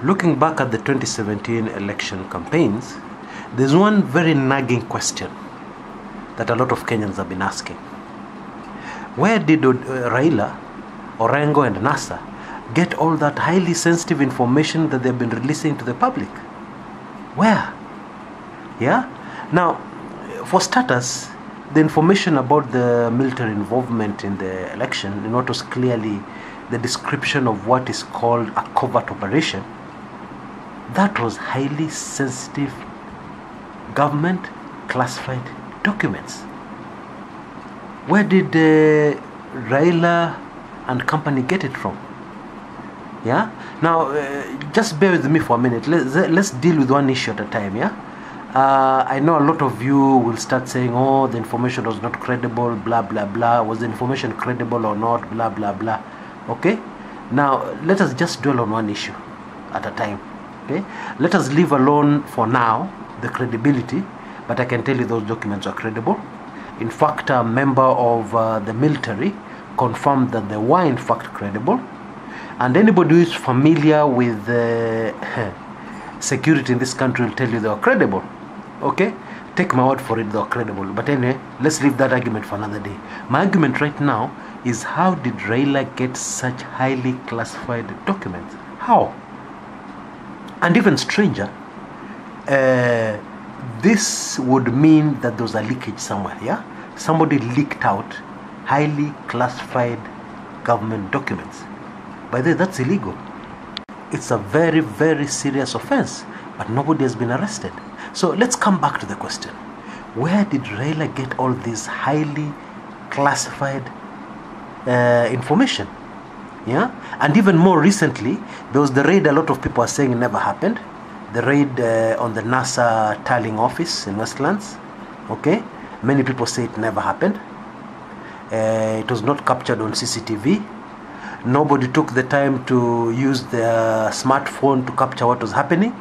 Looking back at the 2017 election campaigns, there's one very nagging question that a lot of Kenyans have been asking. Where did Raila, Orengo and NASA get all that highly sensitive information that they've been releasing to the public? Where? Yeah? Now, for starters, the information about the military involvement in the election, and what was clearly the description of what is called a covert operation, that was highly sensitive government classified documents. Where did Raila and company get it from? Yeah. Now, just bear with me for a minute. Let's deal with one issue at a time. Yeah. I know a lot of you will start saying, "Oh, the information was not credible." Blah blah blah. Was the information credible or not? Blah blah blah. Okay. Now, let us just dwell on one issue at a time. Okay. Let us leave alone for now the credibility, but I can tell you those documents are credible. In fact, a member of the military confirmed that they were in fact credible. And anybody who is familiar with security in this country will tell you they are credible. Okay? Take my word for it, they are credible. But anyway, let's leave that argument for another day. My argument right now is, how did Raila get such highly classified documents? How? And even stranger, this would mean that there was a leakage somewhere, yeah? Somebody leaked out highly classified government documents. By the way, that's illegal. It's a very, very serious offense, but nobody has been arrested. So let's come back to the question. Where did Raila get all this highly classified information? Yeah? And even more recently, there was the raid a lot of people are saying it never happened. The raid on the NASA tallying office in Westlands. Okay? Many people say it never happened. It was not captured on CCTV. Nobody took the time to use their smartphone to capture what was happening.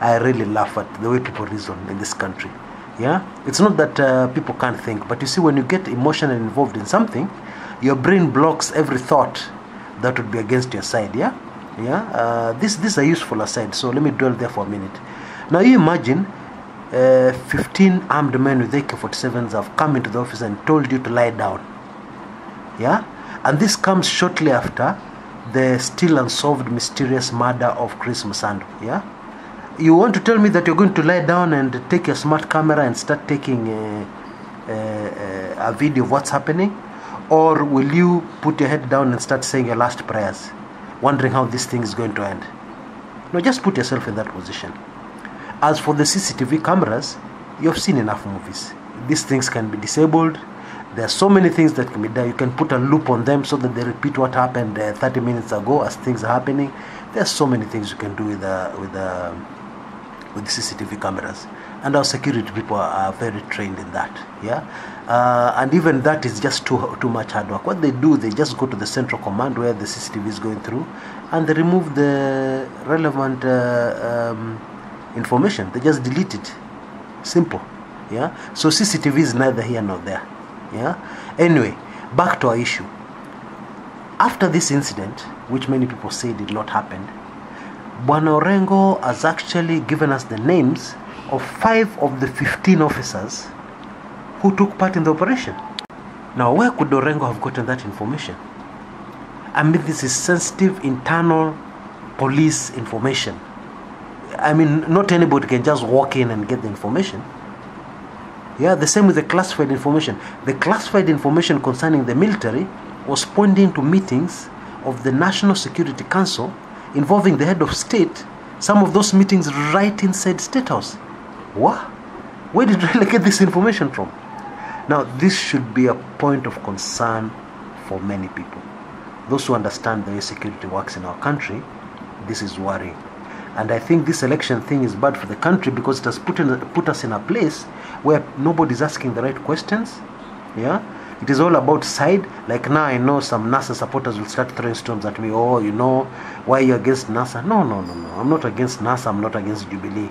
I really laugh at the way people reason in this country. Yeah? It's not that people can't think, but you see, when you get emotionally involved in something, your brain blocks every thought that would be against your side. Yeah? Yeah? This is a useful aside, so let me dwell there for a minute. Now you imagine 15 armed men with AK-47s have come into the office and told you to lie down. Yeah? And this comes shortly after the still unsolved mysterious murder of Chris Kumekucha. Yeah? You want to tell me that you're going to lie down and take your smart camera and start taking a video of what's happening? Or will you put your head down and start saying your last prayers, wondering how this thing is going to end? No, just put yourself in that position. As for the CCTV cameras, you've seen enough movies. These things can be disabled. There are so many things that can be done. You can put a loop on them so that they repeat what happened 30 minutes ago as things are happening. There are so many things you can do with the CCTV cameras. And our security people are very trained in that. Yeah, and even that is just too much hard work. What they do, they just go to the central command where the CCTV is going through, and they remove the relevant information. They just delete it. Simple. Yeah. So CCTV is neither here nor there. Yeah. Anyway, back to our issue. After this incident, which many people say did not happen, Bwana Orengo has actually given us the names of 5 of the 15 officers who took part in the operation. Now, where could Orengo have gotten that information? I mean, this is sensitive internal police information. I mean, not anybody can just walk in and get the information. Yeah, the same with the classified information. The classified information concerning the military was pointing to meetings of the National Security Council involving the head of state. Some of those meetings right inside State House. What? Where did Raila get this information from? Now, this should be a point of concern for many people. Those who understand the way security works in our country, this is worrying. And I think this election thing is bad for the country because it has put us in a place where nobody's asking the right questions. Yeah, it is all about side. Like now, I know some NASA supporters will start throwing stones at me. Oh, you know, why are you against NASA? No. I'm not against NASA. I'm not against Jubilee.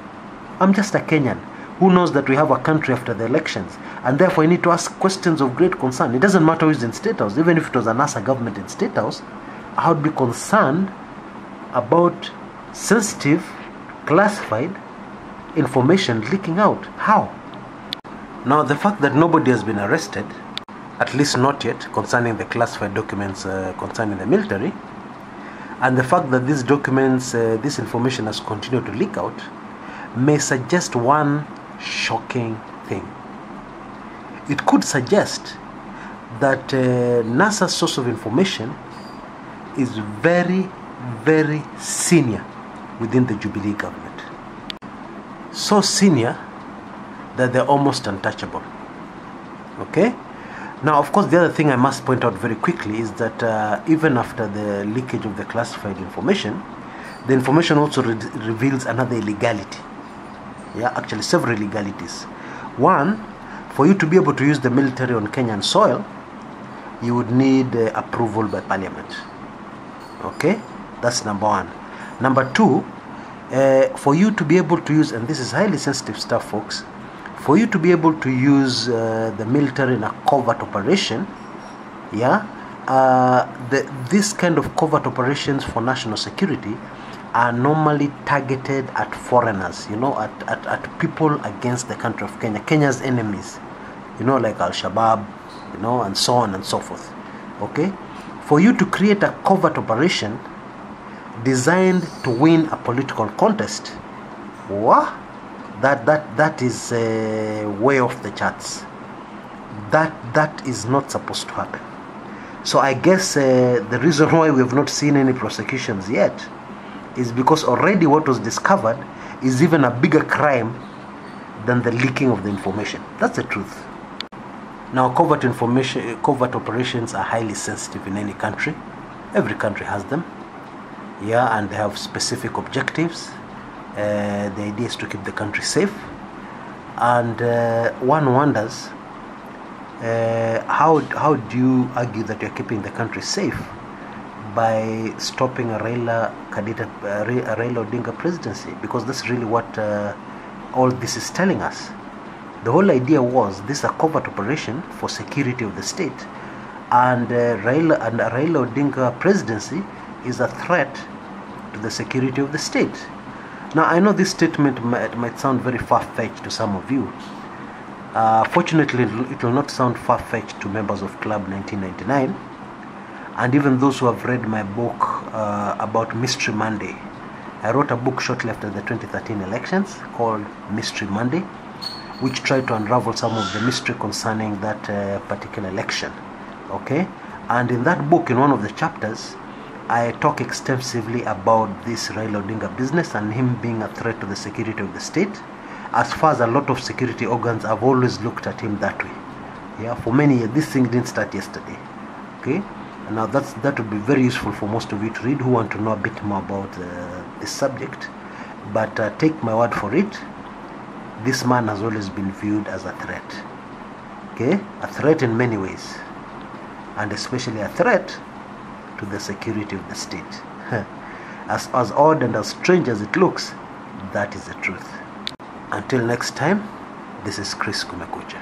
I'm just a Kenyan who knows that we have a country after the elections, and therefore I need to ask questions of great concern. It doesn't matter who's in State House. Even if it was a NASA government in State House, I would be concerned about sensitive, classified information leaking out? How? Now, the fact that nobody has been arrested, at least not yet, concerning the classified documents concerning the military, and the fact that these documents, this information has continued to leak out, may suggest one shocking thing. It could suggest that NASA's source of information is very, very senior within the Jubilee government. So senior that they're almost untouchable. Okay? Now, of course, the other thing I must point out very quickly is that even after the leakage of the classified information, the information also reveals another illegality. Yeah, actually several illegalities. One, for you to be able to use the military on Kenyan soil, you would need approval by parliament. Okay, that's number one. Number two, for you to be able to use, and this is highly sensitive stuff, folks, for you to be able to use the military in a covert operation, yeah, this kind of covert operations for national security are normally targeted at foreigners, you know, at people against the country of Kenya, Kenya's enemies, you know, like Al-Shabaab, you know, and so on and so forth. Okay, for you to create a covert operation designed to win a political contest, what? That is way off the charts. That is not supposed to happen. So I guess the reason why we have not seen any prosecutions yet is because already what was discovered is even a bigger crime than the leaking of the information. That's the truth. Now, covert operations are highly sensitive in any country. Every country has them. Yeah, and they have specific objectives. The idea is to keep the country safe. And one wonders, how do you argue that you're keeping the country safe by stopping a Raila Odinga presidency? Because that's really what all this is telling us. The whole idea was this is a covert operation for security of the state, and Raila Odinga presidency is a threat to the security of the state. Now, I know this statement might sound very far-fetched to some of you. Fortunately, it will not sound far-fetched to members of Club 1999, and even those who have read my book about Mystery Monday. I wrote a book shortly after the 2013 elections called Mystery Monday, which tried to unravel some of the mystery concerning that particular election. Okay, and in that book, in one of the chapters, I talk extensively about this Raila Odinga business and him being a threat to the security of the state. As far as a lot of security organs have always looked at him that way. Yeah, for many years. This thing didn't start yesterday. Okay, and now that would be very useful for most of you to read who want to know a bit more about this subject. But take my word for it, this man has always been viewed as a threat. Okay, a threat in many ways, and especially a threat to the security of the state. As odd and as strange as it looks, that is the truth. Until next time, this is Chris Kumekucha.